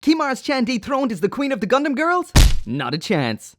Kimara's-chan dethroned as the queen of the Gundam girls? Not a chance.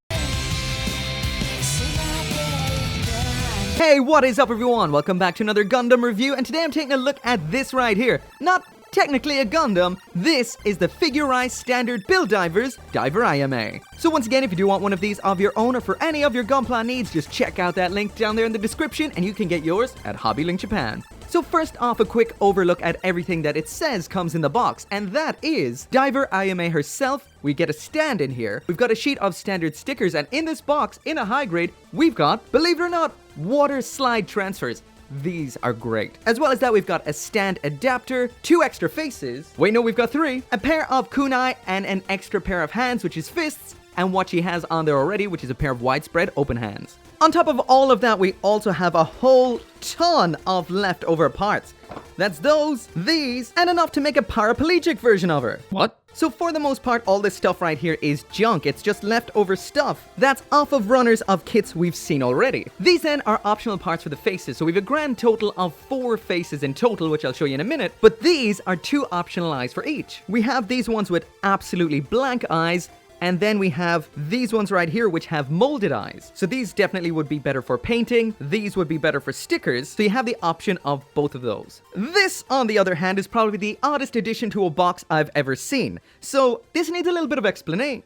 Hey, what is up everyone? Welcome back to another Gundam review, and today I'm taking a look at this right here. Not technically a Gundam, this is the figurized standard build divers, Diver Ayame. So once again, if you do want one of these of your own or for any of your Gunpla needs, just check out that link down there in the description and you can get yours at Hobby Link Japan. So first off, a quick overlook at everything that it says comes in the box, and that is Diver Ayame herself. We get a stand in here, we've got a sheet of standard stickers, and in this box, in a high grade, we've got, believe it or not, water slide transfers. These are great. As well as that, we've got a stand adapter, 2 extra faces, wait no, we've got 3, a pair of kunai, and an extra pair of hands, which is fists, and what she has on there already, which is a pair of widespread open hands. On top of all of that, we also have a whole ton of leftover parts. That's those, these, and enough to make a paraplegic version of her. What? So for the most part, all this stuff right here is junk. It's just leftover stuff that's off of runners of kits we've seen already. These then are optional parts for the faces, so we have a grand total of 4 faces in total, which I'll show you in a minute, but these are 2 optional eyes for each. We have these ones with absolutely blank eyes, and then we have these ones right here which have molded eyes. So these definitely would be better for painting, these would be better for stickers, so you have the option of both of those. This, on the other hand, is probably the oddest addition to a box I've ever seen. So this needs a little bit of explaining.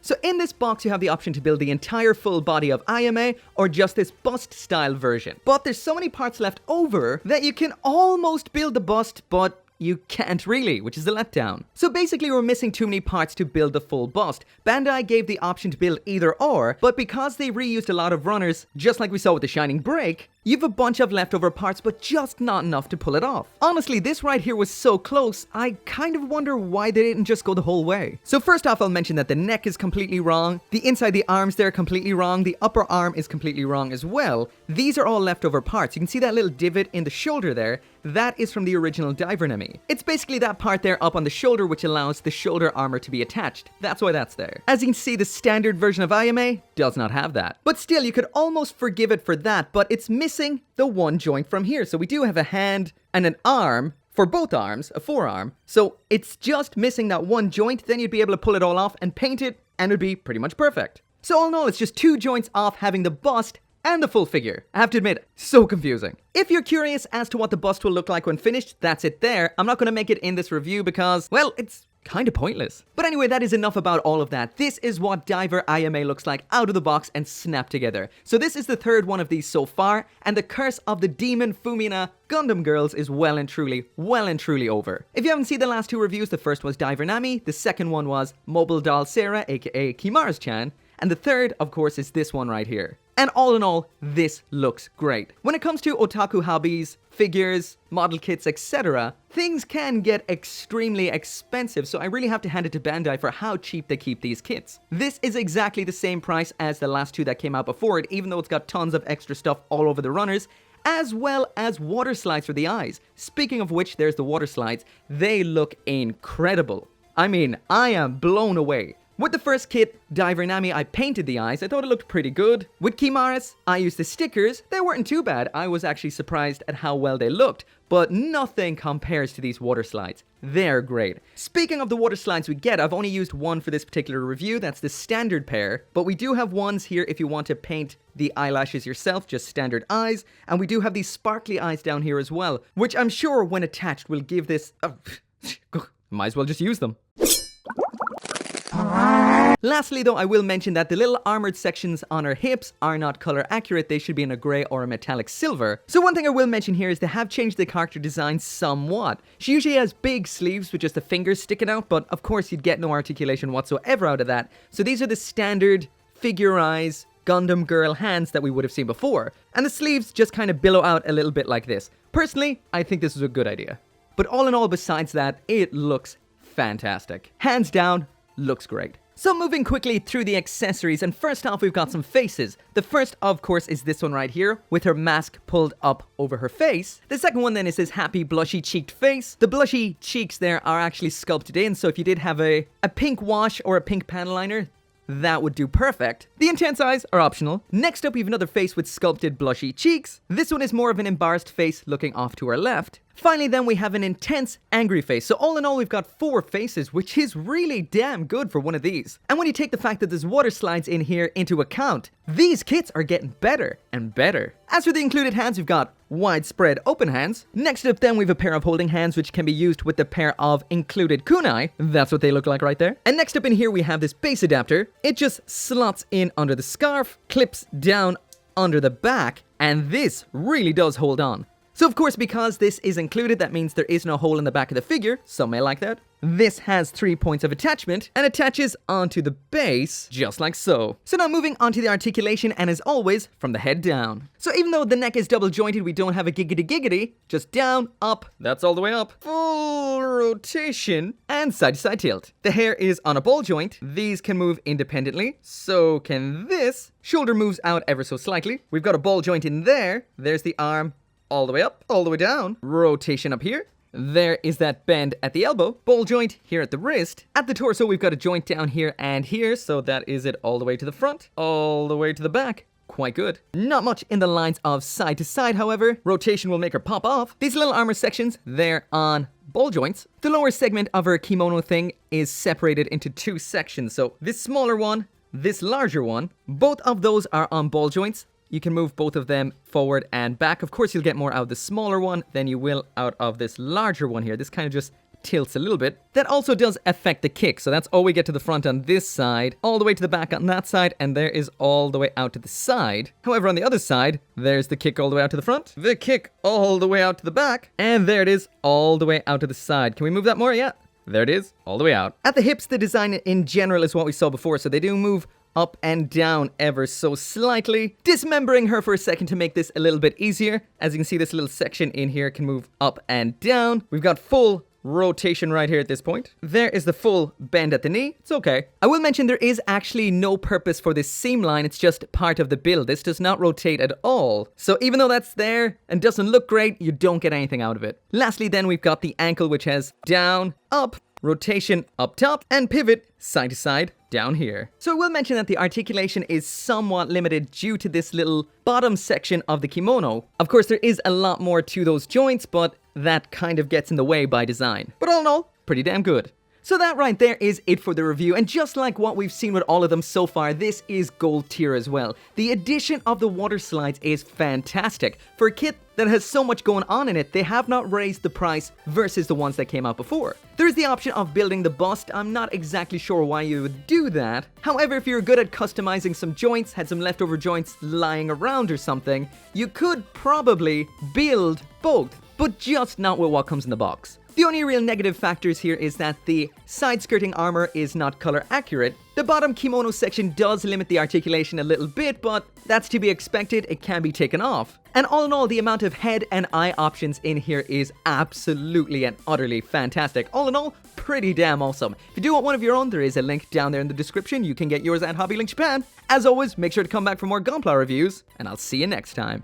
So in this box you have the option to build the entire full body of Ayame or just this bust style version. But there's so many parts left over that you can almost build the bust, but you can't really, which is the letdown. So basically we're missing too many parts to build the full bust. Bandai gave the option to build either or, but because they reused a lot of runners, just like we saw with the Shining Break, you've a bunch of leftover parts but just not enough to pull it off. Honestly, this right here was so close, I kind of wonder why they didn't just go the whole way. So first off, I'll mention that the neck is completely wrong, the inside the arms there are completely wrong, the upper arm is completely wrong as well. These are all leftover parts. You can see that little divot in the shoulder there. That is from the original Diver Ayame. It's basically that part there up on the shoulder which allows the shoulder armor to be attached. That's why that's there. As you can see, the standard version of Ayame does not have that. But still, you could almost forgive it for that, but it's missing the one joint from here. So we do have a hand and an arm for both arms, a forearm. So it's just missing that one joint, then you'd be able to pull it all off and paint it, and it'd be pretty much perfect. So all in all, it's just 2 joints off having the bust and the full figure. I have to admit, so confusing. If you're curious as to what the bust will look like when finished, that's it there. I'm not going to make it in this review because, well, it's kind of pointless. But anyway, that is enough about all of that. This is what Diver Ayame looks like out of the box and snapped together. So this is the 3rd one of these so far, and the curse of the demon Fumina Gundam girls is well and truly over. If you haven't seen the last 2 reviews, the first was Diver Nami, the second one was Mobile Doll Sarah, aka Kimara's-chan, and the 3rd, of course, is this one right here. And all in all, this looks great. When it comes to otaku hobbies, figures, model kits, etc., things can get extremely expensive, so I really have to hand it to Bandai for how cheap they keep these kits. This is exactly the same price as the last 2 that came out before it, even though it's got tons of extra stuff all over the runners, as well as water slides for the eyes. Speaking of which, there's the water slides. They look incredible. I mean, I am blown away. With the first kit, Diver Nami, I painted the eyes. I thought it looked pretty good. With Kimara's, I used the stickers. They weren't too bad. I was actually surprised at how well they looked. But nothing compares to these water slides. They're great. Speaking of the water slides we get, I've only used one for this particular review. That's the standard pair. But we do have ones here if you want to paint the eyelashes yourself, just standard eyes. And we do have these sparkly eyes down here as well, which I'm sure when attached will give this... might as well just use them. Lastly though, I will mention that the little armored sections on her hips are not color accurate. They should be in a grey or a metallic silver. So one thing I will mention here is they have changed the character design somewhat. She usually has big sleeves with just the fingers sticking out, but of course you'd get no articulation whatsoever out of that. So these are the standard figurized Gundam girl hands that we would have seen before. And the sleeves just kind of billow out a little bit like this. Personally, I think this is a good idea. But all in all, besides that, it looks fantastic. Hands down, looks great. So moving quickly through the accessories, and first off we've got some faces. The first, of course, is this one right here, with her mask pulled up over her face. The second one then is this happy blushy cheeked face. The blushy cheeks there are actually sculpted in, so if you did have a pink wash or a pink panel liner, that would do perfect. The intense eyes are optional. Next up, we have another face with sculpted blushy cheeks. This one is more of an embarrassed face looking off to our left. Finally, then we have an intense, angry face. So all in all, we've got 4 faces, which is really damn good for one of these. And when you take the fact that there's water slides in here into account, these kits are getting better and better. As for the included hands, we've got widespread open hands. Next up then, we have a pair of holding hands, which can be used with the pair of included kunai. That's what they look like right there. And next up in here, we have this base adapter. It just slots in under the scarf, clips down under the back, and this really does hold on. So of course, because this is included, that means there is no hole in the back of the figure. Some may like that. This has 3 points of attachment and attaches onto the base, just like so. So now moving on to the articulation, and as always, from the head down. So even though the neck is double jointed, we don't have a giggity, just down, up, that's all the way up. Full rotation, and side to side tilt. The hair is on a ball joint. These can move independently, so can this. Shoulder moves out ever so slightly. We've got a ball joint in there. There's the arm. All the way up, all the way down, rotation up here. There is that bend at the elbow, ball joint here at the wrist. At the torso, we've got a joint down here and here, so that is it all the way to the front, all the way to the back. Quite good. Not much in the lines of side to side, however. Rotation will make her pop off. These little armor sections, they're on ball joints. The lower segment of her kimono thing is separated into 2 sections, so this smaller one, this larger one, both of those are on ball joints. You can move both of them forward and back. Of course, you'll get more out of the smaller one than you will out of this larger one here. This kind of just tilts a little bit. That also does affect the kick. So that's all we get to the front on this side, all the way to the back on that side, and there is all the way out to the side. However, on the other side, there's the kick all the way out to the front, the kick all the way out to the back, and there it is all the way out to the side. Can we move that more? Yeah. There it is, all the way out. At the hips, the design in general is what we saw before, so they do move up and down ever so slightly. Dismembering her for a second to make this a little bit easier. As you can see, this little section in here can move up and down. We've got full rotation right here at this point. There is the full bend at the knee. It's okay. I will mention there is actually no purpose for this seam line. It's just part of the build. This does not rotate at all. So even though that's there and doesn't look great, you don't get anything out of it. Lastly, then we've got the ankle, which has down, up, rotation up top, and pivot side to side down here. So I will mention that the articulation is somewhat limited due to this little bottom section of the kimono. Of course, there is a lot more to those joints, but that kind of gets in the way by design. But all in all, pretty damn good. So that right there is it for the review, and just like what we've seen with all of them so far, this is gold tier as well. The addition of the water slides is fantastic. For a kit that has so much going on in it, they have not raised the price versus the ones that came out before. There is the option of building the bust. I'm not exactly sure why you would do that. However, if you're good at customizing some joints, had some leftover joints lying around or something, you could probably build both, but just not with what comes in the box. The only real negative factors here is that the side skirting armor is not color accurate. The bottom kimono section does limit the articulation a little bit, but that's to be expected. It can be taken off. And all in all, the amount of head and eye options in here is absolutely and utterly fantastic. All in all, pretty damn awesome. If you do want one of your own, there is a link down there in the description. You can get yours at Hobby Link Japan. As always, make sure to come back for more Gunpla reviews, and I'll see you next time.